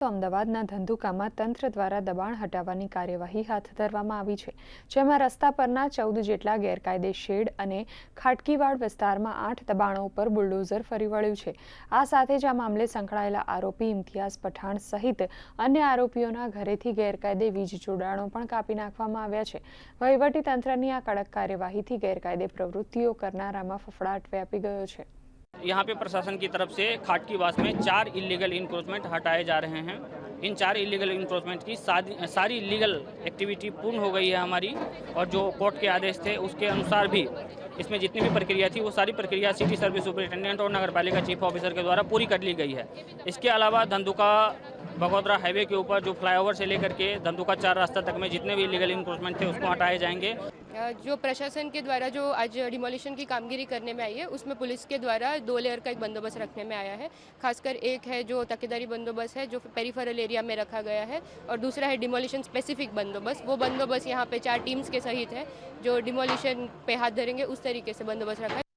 તો અમદાવાદના ધંધુકામાં તંત્ર દ્વારા દબાણ હટાવવાની કાર્યવાહી હાથ ધરવામાં આવી છે, જેમાં રસ્તા પરના 14 જેટલા ગેરકાયદે શેડ અને ખાટકીવાડ વિસ્તારમાં 8 દબાણો ઉપર બુલડોઝર ફરી વળ્યું છે। આ સાથે જ આ મામલે સંકળાયેલા આરોપી ઇમ્તિયાઝ પઠાણ સહિત અન્ય આરોપીઓના ઘરેથી ગેરકાયદે વીજ જોડાણો પણ કાપી નાખવામાં આવ્યા છે। વહીવટી તંત્રની આ કડક કાર્યવાહીથી ગેરકાયદે પ્રવૃત્તિઓ કરનારામાં ફફડાટ વ્યાપી ગયો છે। यहाँ पे प्रशासन की तरफ से खाटकीवास में 4 इलीगल इंक्रोचमेंट हटाए जा रहे हैं। इन 4 इलीगल इंक्रोचमेंट की सारी इलीगल एक्टिविटी पूर्ण हो गई है हमारी, और जो कोर्ट के आदेश थे उसके अनुसार भी इसमें जितनी भी प्रक्रिया थी वो सारी प्रक्रिया सिटी सर्विस सुपरिटेंडेंट और नगर पालिका चीफ ऑफिसर के द्वारा पूरी कर ली गई है। इसके अलावा धंधुका बगोदरा हाईवे के ऊपर जो फ्लाईओवर से लेकर के धंधुका 4 रास्ता तक में जितने भी इलीगल इंक्रोचमेंट थे उसको हटाए जाएंगे। जो प्रशासन के द्वारा जो आज डिमोलिशन की कामगिरी करने में आई है, उसमें पुलिस के द्वारा 2 लेयर का एक बंदोबस्त रखने में आया है। खासकर एक है जो तकेदारी बंदोबस्त है, जो पेरिफेरल एरिया में रखा गया है, और दूसरा है डिमोलिशन स्पेसिफिक बंदोबस्त। वो बंदोबस्त यहाँ पे 4 टीम्स के सहित है जो डिमोलिशन पे हाथ धरेंगे, उस तरीके से बंदोबस्त रखा है।